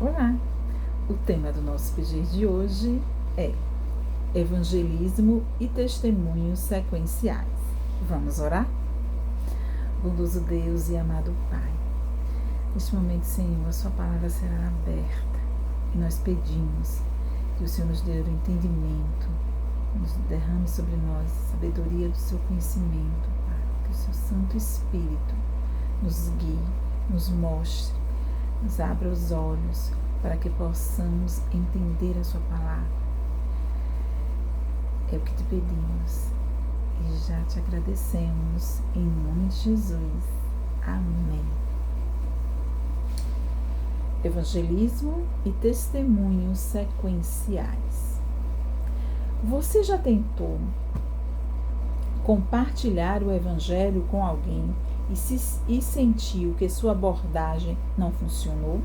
Olá! O tema do nosso pedir de hoje é evangelismo e testemunhos sequenciais. Vamos orar? Bondoso Deus e amado Pai, neste momento, Senhor, a sua palavra será aberta e nós pedimos que o Senhor nos dê o entendimento, nos derrame sobre nós a sabedoria do seu conhecimento, Pai, que o seu Santo Espírito nos guie, nos mostre, nos abra os olhos para que possamos entender a sua palavra. É o que te pedimos e já te agradecemos em nome de Jesus. Amém. Evangelismo e testemunhos sequenciais. Você já tentou compartilhar o evangelho com alguém e sentiu que sua abordagem não funcionou?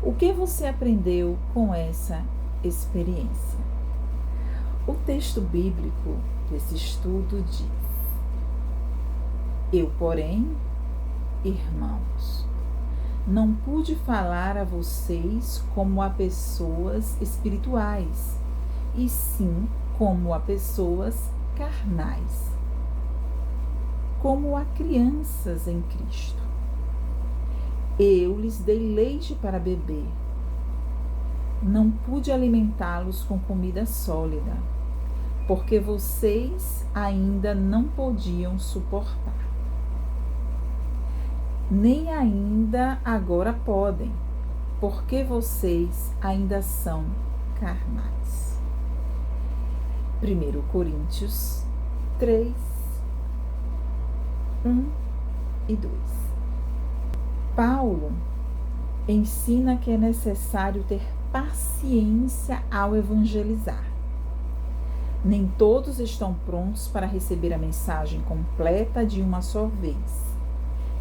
O que você aprendeu com essa experiência? O texto bíblico desse estudo diz: Eu, porém, irmãos, não pude falar a vocês como a pessoas espirituais, e sim como a pessoas carnais, como a crianças em Cristo. Eu lhes dei leite para beber. Não pude alimentá-los com comida sólida, porque vocês ainda não podiam suportar. Nem ainda agora podem, porque vocês ainda são carnais. 1 Coríntios 3, 1 e 2. Paulo ensina que é necessário ter paciência ao evangelizar. Nem todos estão prontos para receber a mensagem completa de uma só vez.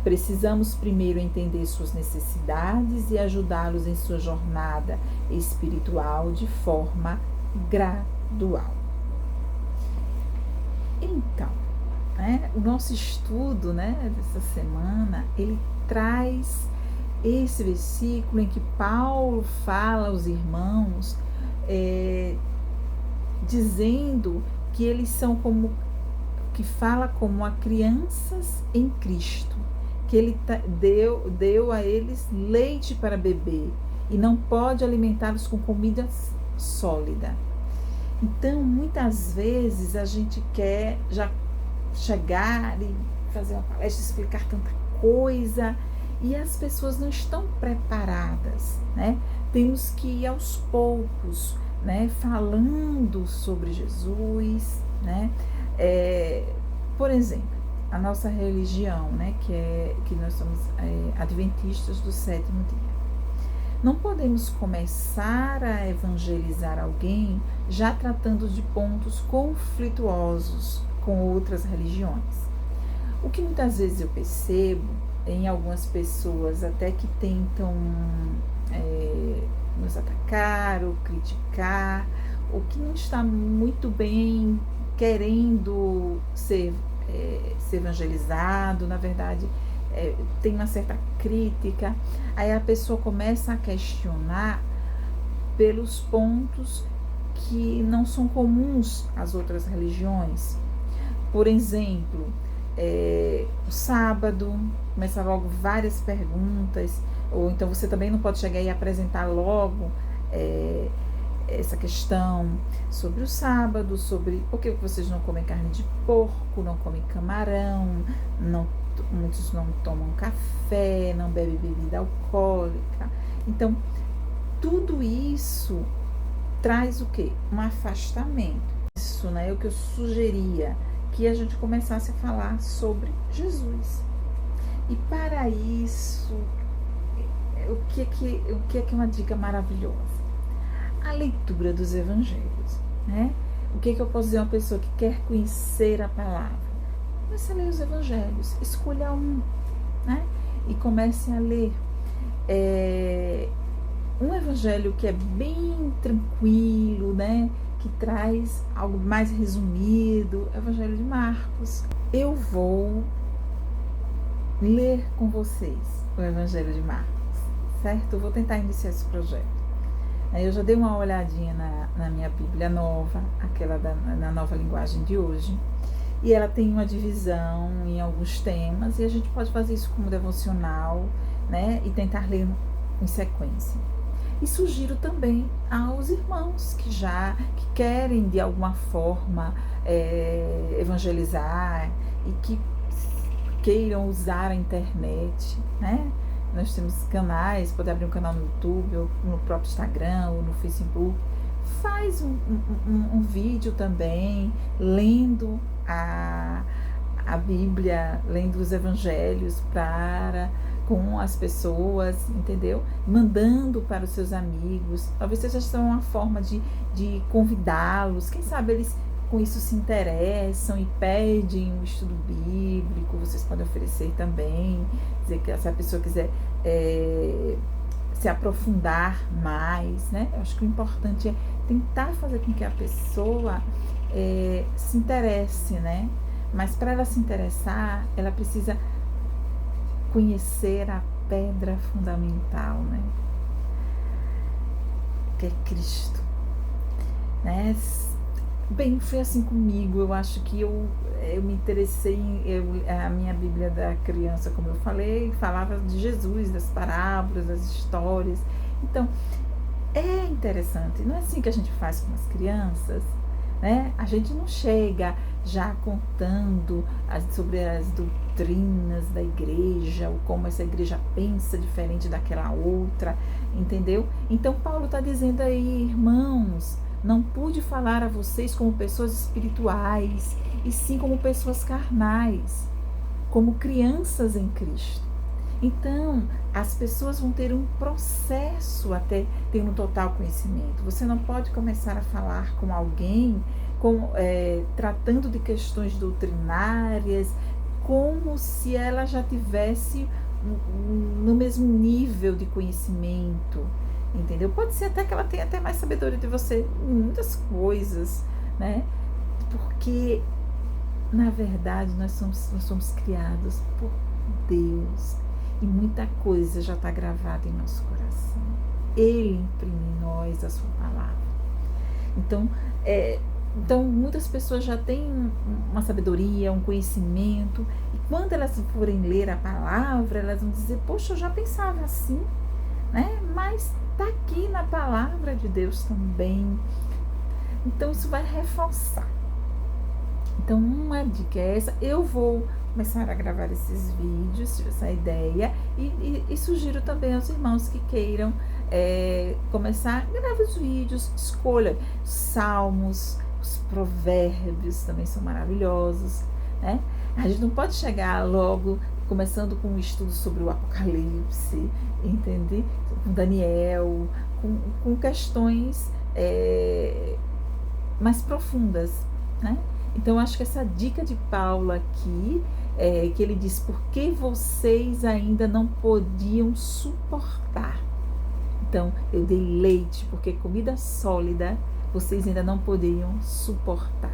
Precisamos primeiro entender suas necessidades e ajudá-los em sua jornada espiritual de forma gradual. Então, o nosso estudo dessa semana, ele traz esse versículo em que Paulo fala aos irmãos, dizendo que eles são que fala como a crianças em Cristo, que ele deu a eles leite para beber e não pode alimentá-los com comida sólida. Então, muitas vezes a gente quer já chegar e fazer uma palestra, explicar tanta coisa, e as pessoas não estão preparadas, Temos que ir aos poucos, falando sobre Jesus, Por exemplo, a nossa religião, que nós somos adventistas do sétimo dia. Não podemos começar a evangelizar alguém já tratando de pontos conflituosos com outras religiões. O que muitas vezes eu percebo em algumas pessoas até que tentam nos atacar ou criticar, ou que não está muito bem querendo ser evangelizado, na verdade tem uma certa crítica, aí a pessoa começa a questionar pelos pontos que não são comuns às outras religiões. Por exemplo, o sábado, começa logo várias perguntas, ou então você também não pode chegar e apresentar logo essa questão sobre o sábado, sobre por que vocês não comem carne de porco, não comem camarão, muitos não tomam café, não bebem bebida alcoólica. Então, tudo isso traz o quê? Um afastamento. Isso é o que eu sugeria, que a gente começasse a falar sobre Jesus. E para isso, o que é uma dica maravilhosa? A leitura dos evangelhos, O que eu posso dizer a uma pessoa que quer conhecer a palavra? Comece a ler os evangelhos, escolha um, E comece a ler um evangelho que é bem tranquilo, Que traz algo mais resumido, o Evangelho de Marcos. Eu vou ler com vocês o Evangelho de Marcos, certo? Eu vou tentar iniciar esse projeto. Eu já dei uma olhadinha na minha Bíblia nova, aquela na nova linguagem de hoje, e ela tem uma divisão em alguns temas, e a gente pode fazer isso como devocional, né? E tentar ler em sequência. E sugiro também aos irmãos que querem de alguma forma evangelizar e que queiram usar a internet, né? Nós temos canais, pode abrir um canal no YouTube, ou no próprio Instagram, ou no Facebook. Faz um vídeo também, lendo a Bíblia, lendo os evangelhos com as pessoas, entendeu? Mandando para os seus amigos. Talvez seja uma forma de convidá-los. Quem sabe eles com isso se interessam e pedem um estudo bíblico. Vocês podem oferecer também. Dizer que se a pessoa quiser se aprofundar mais, né? Eu acho que o importante é tentar fazer com que a pessoa se interesse, né? Mas para ela se interessar, ela precisa conhecer a pedra fundamental, né? Que é Cristo, né? Bem, foi assim comigo. Eu acho que eu me interessei a minha Bíblia da criança, como eu falei, falava de Jesus, das parábolas, das histórias. Então, é interessante. Não é assim que a gente faz com as crianças, né? A gente não chega já contando sobre as doutrinas da igreja, ou como essa igreja pensa diferente daquela outra, entendeu? Então Paulo está dizendo aí, irmãos, não pude falar a vocês como pessoas espirituais, e sim como pessoas carnais, como crianças em Cristo. Então, as pessoas vão ter um processo até ter um total conhecimento. Você não pode começar a falar com alguém tratando de questões doutrinárias como se ela já tivesse no mesmo nível de conhecimento, entendeu? Pode ser até que ela tenha até mais sabedoria de você em muitas coisas, né? Porque, na verdade, nós somos criados por Deus. E muita coisa já está gravada em nosso coração. Ele imprime em nós a sua palavra. Então, muitas pessoas já têm uma sabedoria, um conhecimento. E quando elas forem ler a palavra, elas vão dizer, poxa, eu já pensava assim, né? Mas está aqui na palavra de Deus também. Então, isso vai reforçar. Então, uma dica é essa. Eu vou começar a gravar esses vídeos, essa ideia, e sugiro também aos irmãos que queiram começar, grave os vídeos, escolha salmos, os provérbios também são maravilhosos, né? A gente não pode chegar logo começando com um estudo sobre o Apocalipse, entende? Com Daniel, com questões mais profundas, né? Então, acho que essa dica de Paulo aqui, que ele diz, por que vocês ainda não podiam suportar? Então, eu dei leite, porque comida sólida vocês ainda não poderiam suportar.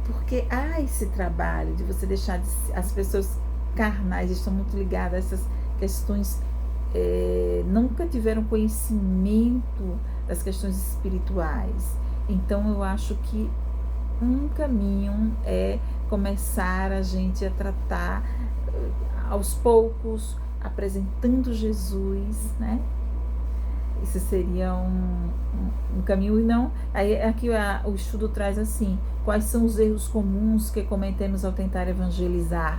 Porque há esse trabalho de você deixar as pessoas carnais estão muito ligadas a essas questões, nunca tiveram conhecimento das questões espirituais. Então, eu acho que um caminho é começar a gente a tratar aos poucos, apresentando Jesus, né? Isso seria um caminho. E não, aí aqui o estudo traz assim, quais são os erros comuns que cometemos ao tentar evangelizar?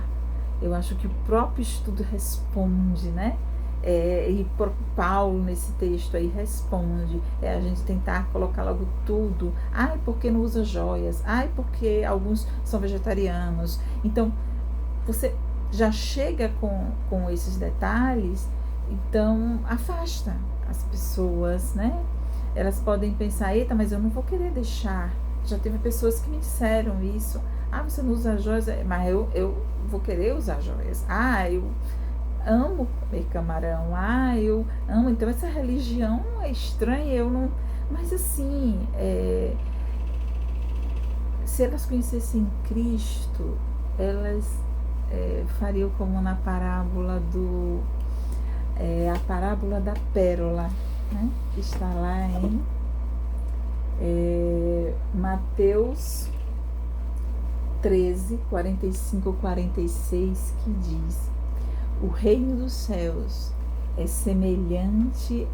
Eu acho que o próprio estudo responde, né? E por Paulo nesse texto aí responde, a gente tentar colocar logo tudo, porque não usa joias, porque alguns são vegetarianos. Então você já chega com esses detalhes, então afasta as pessoas, né? Elas podem pensar, eita, mas eu não vou querer deixar. Já teve pessoas que me disseram isso, você não usa joias, mas eu vou querer usar joias. Eu amo comer camarão, eu amo, então essa religião é estranha, eu não... Mas assim, se elas conhecessem Cristo, elas faria como na parábola a parábola da pérola, né? Que está lá em Mateus 13, 45, 46, que diz: o reino dos céus é semelhante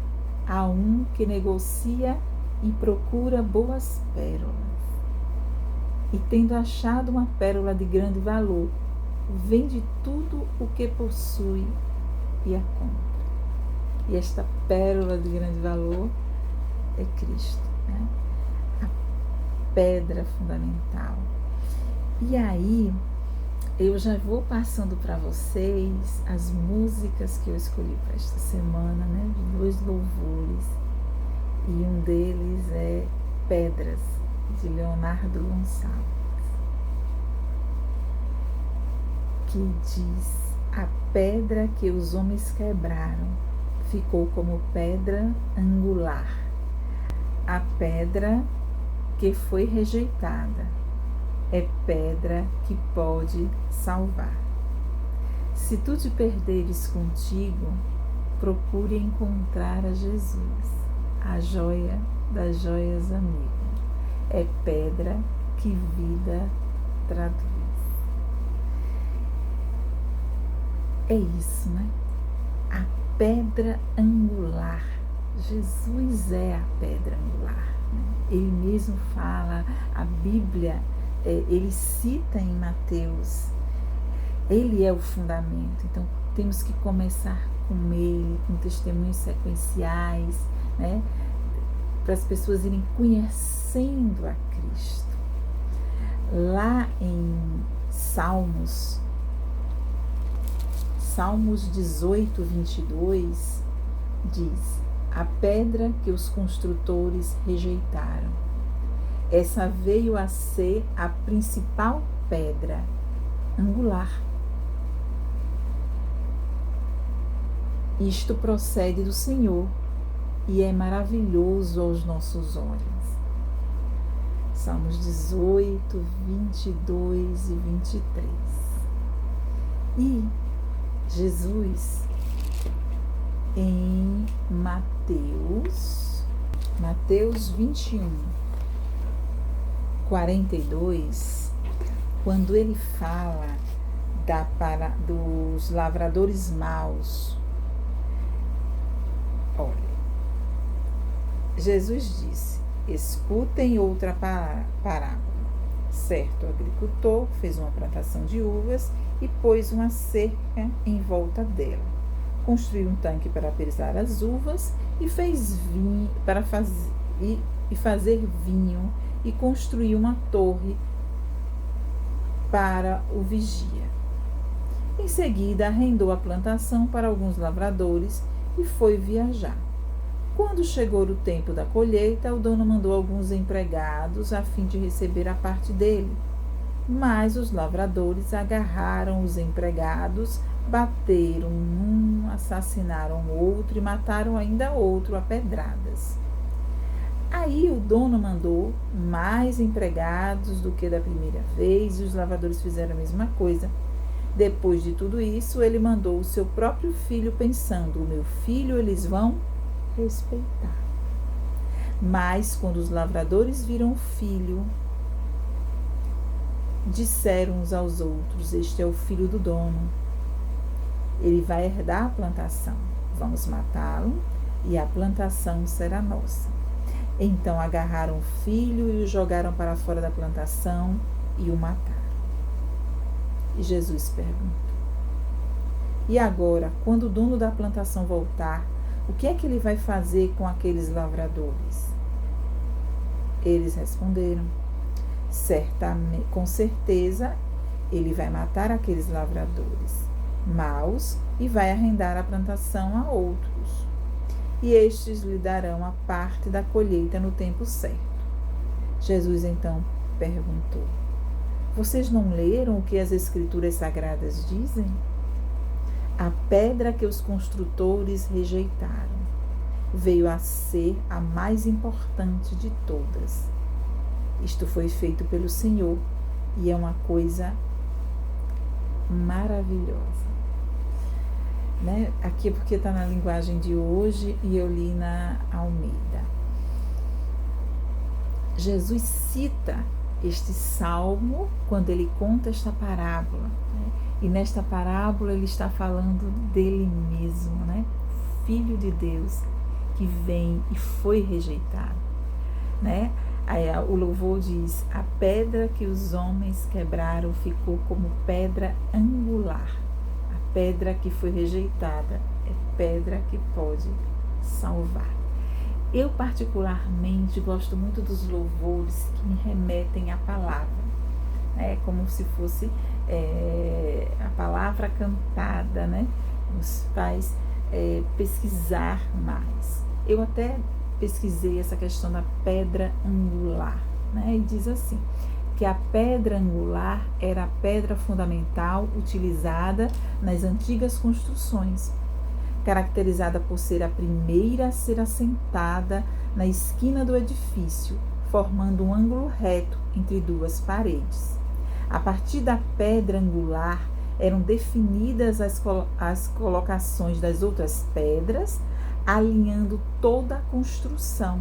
a um que negocia e procura boas pérolas. E tendo achado uma pérola de grande valor, vende tudo o que possui e a compra. E esta pérola de grande valor é Cristo, né? A pedra fundamental. E aí, eu já vou passando para vocês as músicas que eu escolhi para esta semana, né? 2 louvores. E um deles é Pedras, de Leonardo Gonçalves, que diz: a pedra que os homens quebraram ficou como pedra angular. A pedra que foi rejeitada é pedra que pode salvar. Se tu te perderes contigo, procure encontrar a Jesus, a joia das joias amiga. É pedra que vida traduz. É isso, né? A pedra angular. Jesus é a pedra angular, né? Ele mesmo fala, a Bíblia, ele cita em Mateus, ele é o fundamento. Então temos que começar com ele, com testemunhos sequenciais, né? Para as pessoas irem conhecendo a Cristo. Lá em Salmos 18, 22, diz: a pedra que os construtores rejeitaram, essa veio a ser a principal pedra angular. Isto procede do Senhor e é maravilhoso aos nossos olhos. Salmos 18, 22 e 23. E Jesus, em Mateus 21, 42, quando ele fala dos lavradores maus, olha, Jesus disse: escutem outra parábola. Certo agricultor fez uma plantação de uvas e pôs uma cerca em volta dela. Construiu um tanque para pisar as uvas e fez vinho para fazer vinho, e construiu uma torre para o vigia. Em seguida, arrendou a plantação para alguns lavradores e foi viajar. Quando chegou o tempo da colheita, o dono mandou alguns empregados a fim de receber a parte dele. Mas os lavradores agarraram os empregados, bateram um, assassinaram outro e mataram ainda outro a pedradas. Aí o dono mandou mais empregados do que da primeira vez, e os lavradores fizeram a mesma coisa. Depois de tudo isso, ele mandou o seu próprio filho, pensando: o meu filho eles vão respeitar. Mas quando os lavradores viram o filho, disseram uns aos outros: este é o filho do dono, ele vai herdar a plantação, vamos matá-lo e a plantação será nossa. Então agarraram o filho e o jogaram para fora da plantação e o mataram. E Jesus perguntou: e agora, quando o dono da plantação voltar, o que é que ele vai fazer com aqueles lavradores? Eles responderam: com certeza ele vai matar aqueles lavradores maus e vai arrendar a plantação a outros, e estes lhe darão a parte da colheita no tempo certo. Jesus então perguntou: vocês não leram o que as Escrituras Sagradas dizem? A pedra que os construtores rejeitaram veio a ser a mais importante de todas. Isto foi feito pelo Senhor e é uma coisa maravilhosa. Né? Aqui é porque está na linguagem de hoje e eu li na Almeida. Jesus cita este salmo quando ele conta esta parábola, né? E nesta parábola ele está falando dele mesmo, né? Filho de Deus que vem e foi rejeitado, né? Aí o louvor diz: a pedra que os homens quebraram ficou como pedra angular. A pedra que foi rejeitada é pedra que pode salvar. Eu particularmente gosto muito dos louvores que me remetem à palavra, né? Como se fosse a palavra cantada, né? Nos faz pesquisar mais. Eu até pesquisei essa questão da pedra angular, né? E diz assim, que a pedra angular era a pedra fundamental utilizada nas antigas construções, caracterizada por ser a primeira a ser assentada na esquina do edifício, formando um ângulo reto entre duas paredes. A partir da pedra angular eram definidas as colocações das outras pedras, alinhando toda a construção.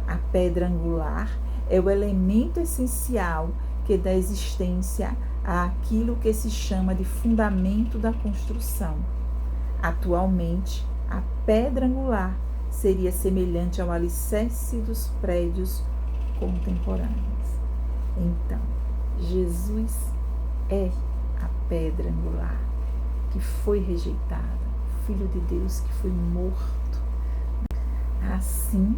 A pedra angular é o elemento essencial que dá existência àquilo que se chama de fundamento da construção. Atualmente, a pedra angular seria semelhante ao alicerce dos prédios contemporâneos. Então, Jesus é a pedra angular que foi rejeitada, Filho de Deus que foi morto. Assim,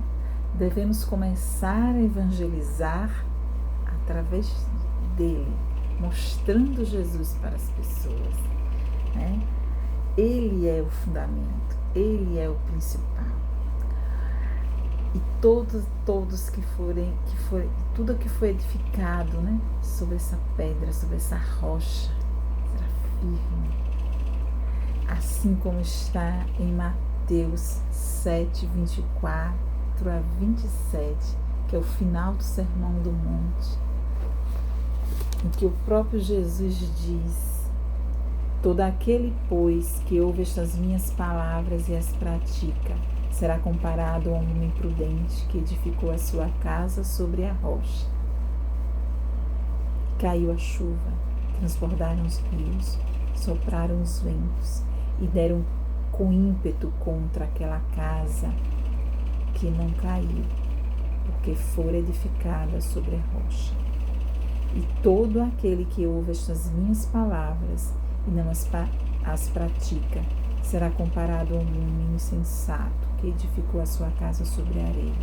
devemos começar a evangelizar através dele, mostrando Jesus para as pessoas, né? Ele é o fundamento, ele é o principal. E todos que forem, tudo que foi edificado, né, sobre essa pedra, sobre essa rocha, será firme. Assim como está em Mateus 7, 24 a 27, que é o final do Sermão do Monte, em que o próprio Jesus diz: todo aquele, pois, que ouve estas minhas palavras e as pratica, será comparado a um homem prudente que edificou a sua casa sobre a rocha. Caiu a chuva, transbordaram os rios, sopraram os ventos e deram com ímpeto contra aquela casa, que não caiu, porque fora edificada sobre a rocha. E todo aquele que ouve estas minhas palavras e não as pratica, será comparado a um homem insensato que edificou a sua casa sobre a areia.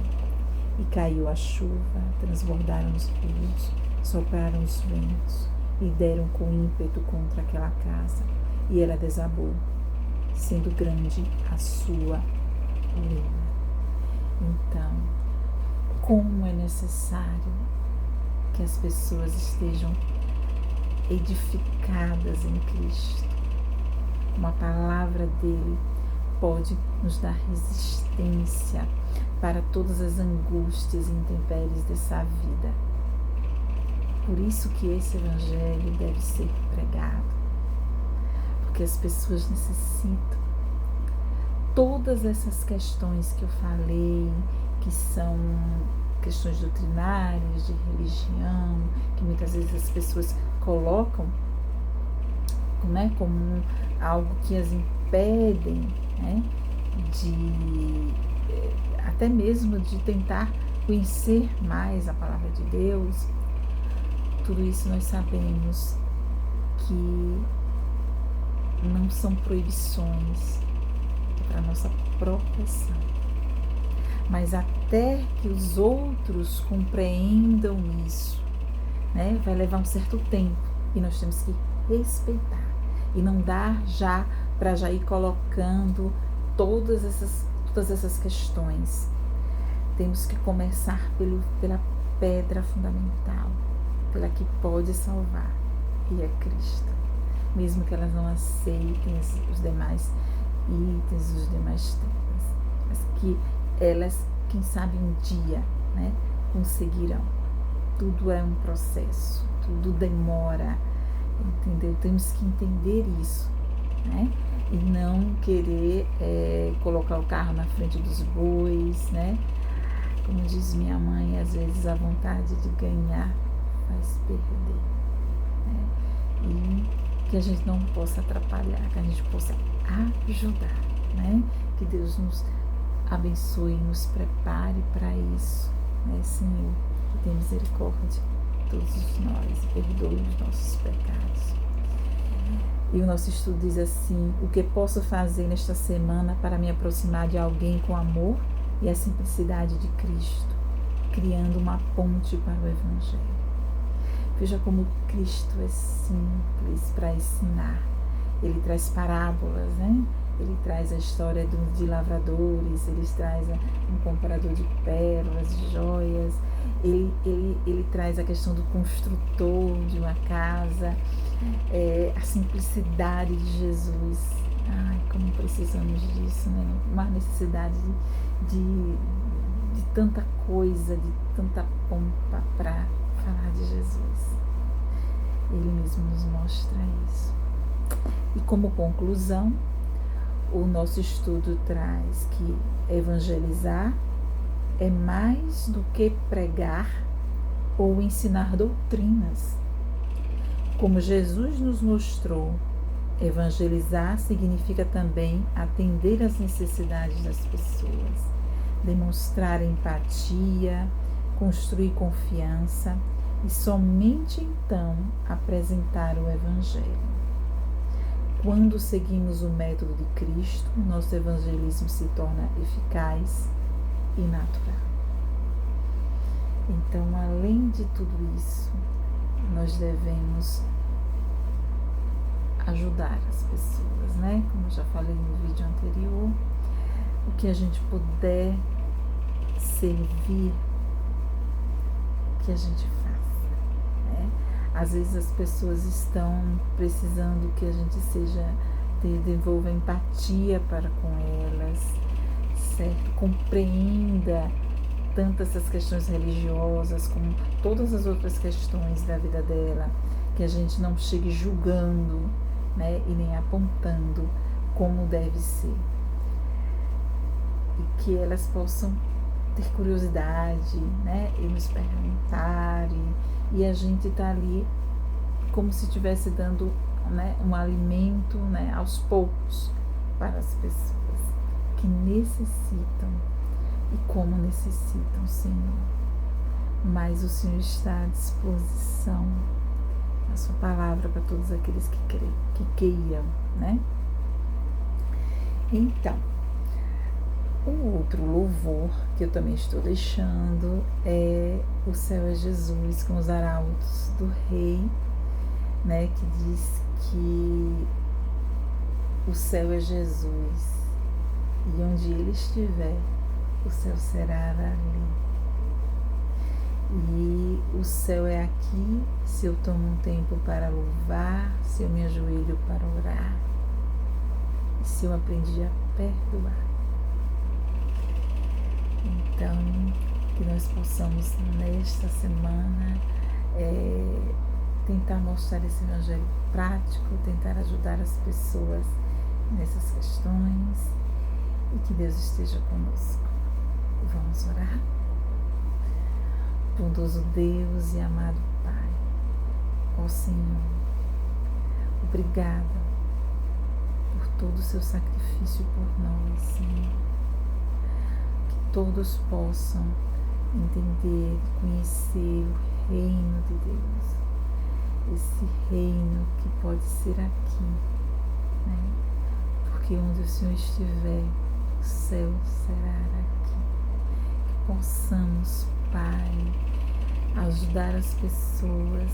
E caiu a chuva, transbordaram os rios, sopraram os ventos e deram com ímpeto contra aquela casa, e ela desabou, sendo grande a sua ruína. Então, como é necessário que as pessoas estejam edificadas em Cristo. Uma palavra dele pode nos dar resistência para todas as angústias e intempéries dessa vida. Por isso que esse evangelho deve ser pregado, porque as pessoas necessitam. Todas essas questões que eu falei, que são questões doutrinárias, de religião, que muitas vezes as pessoas colocam, né, como algo que as impedem, né, de até mesmo de tentar conhecer mais a palavra de Deus. Tudo isso nós sabemos que não são proibições para a nossa proteção, mas até que os outros compreendam isso, né, vai levar um certo tempo e nós temos que respeitar e não dar já para já ir colocando todas essas questões. Temos que começar pela pedra fundamental, pela que pode salvar, e é Cristo. Mesmo que elas não aceitem os demais itens, os demais temas, mas que elas, quem sabe um dia, né, conseguirão. Tudo é um processo, tudo demora, entendeu? Temos que entender isso, né? E não querer colocar o carro na frente dos bois, né? Como diz minha mãe, às vezes a vontade de ganhar faz perder, né? E que a gente não possa atrapalhar, que a gente possa ajudar, né? Que Deus nos abençoe e nos prepare para isso, né, Senhor? Que tenha misericórdia de todos nós e perdoe os nossos pecados. E o nosso estudo diz assim: o que posso fazer nesta semana para me aproximar de alguém com amor e a simplicidade de Cristo, criando uma ponte para o Evangelho. Veja como Cristo é simples para ensinar. Ele traz parábolas, né? Ele traz a história de lavradores, ele traz um comparador de pérolas, de joias, ele traz a questão do construtor de uma casa, a simplicidade de Jesus. Ai, como precisamos disso, né? Uma necessidade de tanta coisa, de tanta pompa para falar de Jesus. Ele mesmo nos mostra isso. E como conclusão, o nosso estudo traz que evangelizar é mais do que pregar ou ensinar doutrinas. Como Jesus nos mostrou, evangelizar significa também atender às necessidades das pessoas, demonstrar empatia, construir confiança e somente então apresentar o Evangelho. Quando seguimos o método de Cristo, nosso evangelismo se torna eficaz e natural. Então, além de tudo isso, nós devemos ajudar as pessoas, né? Como eu já falei no vídeo anterior, o que a gente puder servir, que a gente faça, né? Às vezes as pessoas estão precisando que a gente desenvolva empatia para com elas, certo? Compreenda tanto essas questões religiosas como todas as outras questões da vida dela, que a gente não chegue julgando, né, e nem apontando como deve ser. E que elas possam ter curiosidade, né, e nos perguntar, e a gente tá ali como se estivesse dando, né, um alimento, né, aos poucos para as pessoas que necessitam e como necessitam, Senhor. Mas o Senhor está à disposição, a sua palavra para todos aqueles que queiram, né? Então, um outro louvor que eu também estou deixando é O Céu é Jesus, com os arautos do Rei, né, que diz que o céu é Jesus e onde Ele estiver, o céu será ali. E o céu é aqui se eu tomo um tempo para louvar, se eu me ajoelho para orar, e se eu aprendi a perdoar. Então, que nós possamos nesta semana tentar mostrar esse evangelho prático, tentar ajudar as pessoas nessas questões e que Deus esteja conosco. Vamos orar? Bondoso Deus e amado Pai, ó Senhor, obrigada por todo o seu sacrifício por nós, Senhor. Que todos possam entender, conhecer o reino de Deus, esse reino que pode ser aqui, né? Porque onde o Senhor estiver, o céu será aqui. Que possamos, Pai, ajudar as pessoas,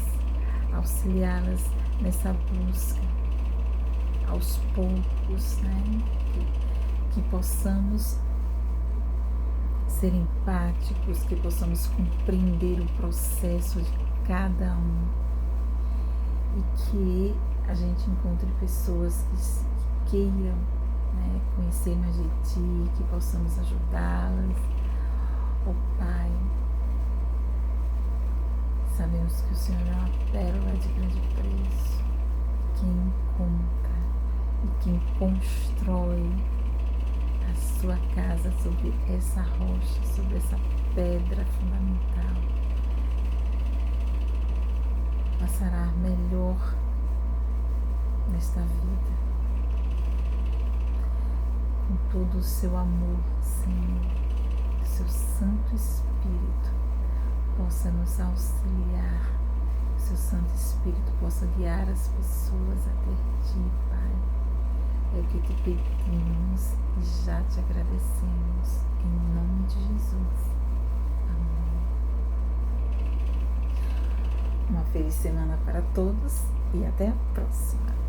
auxiliá-las nessa busca, aos poucos, né? Que possamos ser empáticos, que possamos compreender o processo de cada um e que a gente encontre pessoas que queiram, né, conhecer mais de Ti, que possamos ajudá-las. Ó Pai, sabemos que o Senhor é uma pérola de grande preço quem compra e quem constrói a sua casa sobre essa rocha, sobre essa pedra fundamental, passará melhor nesta vida, com todo o seu amor, Senhor, que o seu Santo Espírito possa nos auxiliar, que o seu Santo Espírito possa guiar as pessoas até Ti, Pai. É o que te pedimos e já te agradecemos, em nome de Jesus. Amém. Uma feliz semana para todos e até a próxima.